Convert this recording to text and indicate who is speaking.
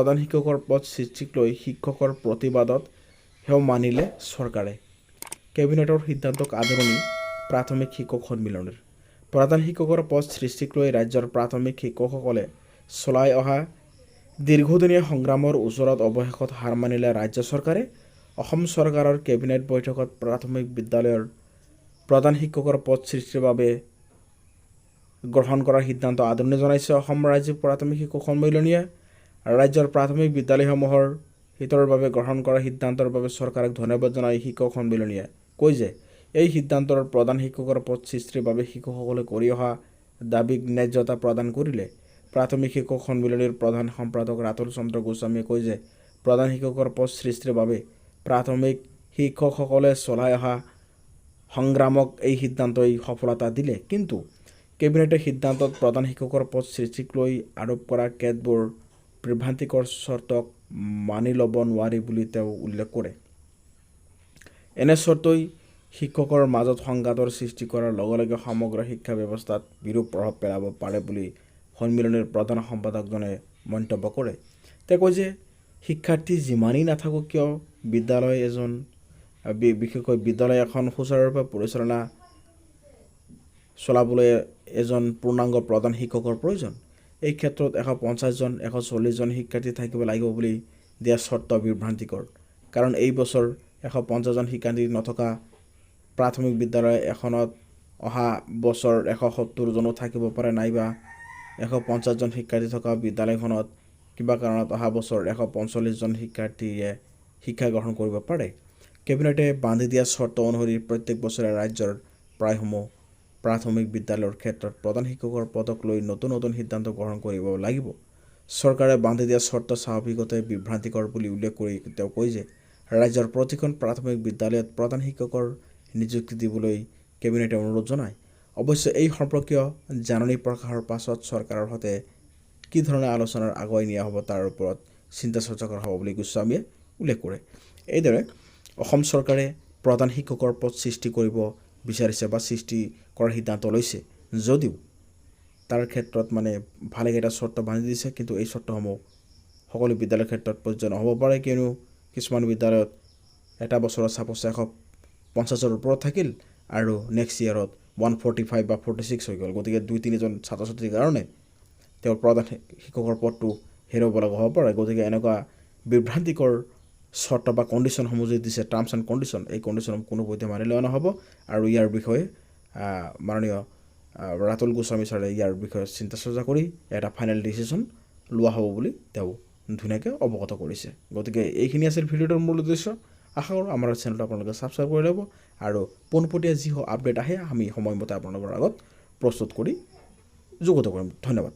Speaker 1: প্ৰধান শিক্ষকৰ পদ সৃষ্টিক লৈ শিক্ষকৰ প্ৰতিবাদত হেও মানিলে চৰকাৰে। কেবিনেটৰ সিদ্ধান্তক আদৰণি প্ৰাথমিক শিক্ষক সন্মিলনৰ। প্ৰধান শিক্ষকৰ পদ সৃষ্টিক লৈ ৰাজ্যৰ প্ৰাথমিক শিক্ষকসকলে চলাই অহা দীৰ্ঘদিনীয়া সংগ্ৰামৰ ওচৰত অৱশেষত হাৰ মানিলে ৰাজ্য চৰকাৰে। অসম চৰকাৰৰ কেবিনেট বৈঠকত প্ৰাথমিক বিদ্যালয়ৰ প্ৰধান শিক্ষকৰ পদ সৃষ্টিৰ বাবে গ্ৰহণ কৰাৰ সিদ্ধান্ত আদৰণি জনাইছে অসম ৰাজ্যিক প্ৰাথমিক শিক্ষক সন্মিলনীয়ে। ৰাজ্যৰ প্ৰাথমিক বিদ্যালয়সমূহৰ হিতৰ বাবে গ্ৰহণ কৰা সিদ্ধান্তৰ বাবে চৰকাৰক ধন্যবাদ জনাই শিক্ষক সন্মিলনীয়ে কয় যে এই সিদ্ধান্তৰ প্ৰধান শিক্ষকৰ পদ সৃষ্টিৰ বাবে শিক্ষকসকলে কৰি অহা দাবীক ন্যায্যতা প্ৰদান কৰিলে। প্ৰাথমিক শিক্ষক সন্মিলনীৰ প্ৰধান সম্পাদক ৰাতুল চন্দ্ৰ গোস্বামীয়ে কয় যে প্ৰধান শিক্ষকৰ পদ সৃষ্টিৰ বাবে প্ৰাথমিক শিক্ষকসকলে চলাই অহা সংগ্ৰামক এই সিদ্ধান্তই সফলতা দিলে। কিন্তু কেবিনেটে সিদ্ধান্তত প্ৰধান শিক্ষকৰ পদ সৃষ্টিক লৈ আৰোপ কৰা কেতবোৰ বিভ্ৰান্তিকৰ চৰ্তক মানি ল'ব নোৱাৰি বুলি তেওঁ উল্লেখ কৰে। এনে চৰ্তই শিক্ষকৰ মাজত সংঘাতৰ সৃষ্টি কৰাৰ লগে লগে সমগ্ৰ শিক্ষা ব্যৱস্থাত বিৰূপ প্ৰভাৱ পেলাব পাৰে বুলি সন্মিলনীৰ প্ৰধান সম্পাদকজনে মন্তব্য কৰে। তেওঁ কয় যে শিক্ষাৰ্থী যিমানেই নাথাকক কিয় বিশেষকৈ বিদ্যালয় এখন সুচাৰুৰূপে পৰিচালনা চলাবলৈ এজন পূৰ্ণাংগ প্ৰধান শিক্ষকৰ প্ৰয়োজন। এই ক্ষেত্ৰত 150জন 140জন শিক্ষাৰ্থী থাকিব লাগিব বুলি দিয়া চৰ্ত বিভ্ৰান্তিকৰ। কাৰণ এই বছৰ 150জন শিক্ষাৰ্থী নথকা প্ৰাথমিক বিদ্যালয় এখনত অহা বছৰ 170জনো থাকিব পাৰে, নাইবা 150জন শিক্ষাৰ্থী থকা বিদ্যালয়খনত কিবা কাৰণত অহা বছৰ 145জন শিক্ষাৰ্থীয়ে শিক্ষা গ্ৰহণ কৰিব পাৰে। কেবিনেটে বান্ধি দিয়া চৰ্ত অনুসৰি প্ৰত্যেক বছৰে ৰাজ্যৰ প্ৰায়সমূহ প্ৰাথমিক বিদ্যালয়ৰ ক্ষেত্ৰত প্ৰধান শিক্ষকৰ পদক লৈ নতুন নতুন সিদ্ধান্ত গ্ৰহণ কৰিব লাগিব। চৰকাৰে বান্ধি দিয়া চৰ্ত স্বাভাৱিকতে বিভ্ৰান্তিকৰ বুলি উল্লেখ কৰি তেওঁ কয় যে ৰাজ্যৰ প্ৰতিখন প্ৰাথমিক বিদ্যালয়ত প্ৰধান শিক্ষকৰ নিযুক্তি দিবলৈ কেবিনেটে অনুৰোধ জনায়। অৱশ্যে এই সম্পৰ্কীয় জাননী প্ৰকাশৰ পাছত চৰকাৰৰ সৈতে কি ধৰণে আলোচনাৰ আগুৱাই নিয়া হ'ব তাৰ ওপৰত চিন্তা চৰ্চা কৰা হ'ব বুলি গোস্বামীয়ে উল্লেখ কৰে। এইদৰে অসম চৰকাৰে প্ৰধান শিক্ষকৰ পদ সৃষ্টি কৰিব বিচাৰিছে বা সৃষ্টি কৰাৰ সিদ্ধান্ত লৈছে যদিও তাৰ ক্ষেত্ৰত ভালেকেইটা চৰ্ত বান্ধি দিছে। কিন্তু এই চৰ্তসমূহ সকলো বিদ্যালয়ৰ ক্ষেত্ৰত প্ৰযোজ্য নহ'ব পাৰে, কিয়নো কিছুমান বিদ্যালয়ত এটা বছৰত চাপ'জ 150ৰ ওপৰত থাকিল আৰু নেক্সট ইয়েৰত 145 বা 46 হৈ গ'ল। গতিকে 2-3জন ছাত্ৰ ছাত্ৰীৰ কাৰণে তেওঁৰ প্ৰধান শিক্ষকৰ পদটো হেৰুৱাব লগা হ'ব পাৰে। গতিকে এনেকুৱা বিভ্ৰান্তিকৰ চৰ্ত বা কণ্ডিশ্যনসমূহ যদি দিছে, টাৰ্মছ এণ্ড কণ্ডিশ্যন, এই কণ্ডিশ্যনসমূহ কোনোপধ্যে মানি লোৱা নহ'ব। আৰু ইয়াৰ বিষয়ে মাননীয় ৰাতুল গোস্বামী ছাৰে ইয়াৰ বিষয়ে চিন্তা চৰ্চা কৰি এটা ফাইনেল ডিচিশ্যন লোৱা হ'ব বুলি তেওঁ ধুনীয়াকৈ অৱগত কৰিছে। গতিকে এইখিনি আছিল ভিডিঅ'টোৰ মূল উদ্দেশ্য। আশা কৰোঁ আমাৰ চেনেলটো আপোনালোকে ছাবস্ক্ৰাইব কৰি ল'ব আৰু পোনপটীয়া যি আপডেট আহে আমি সময়মতে আপোনালোকৰ আগত প্ৰস্তুত কৰি যোগত কৰিম। ধন্যবাদ।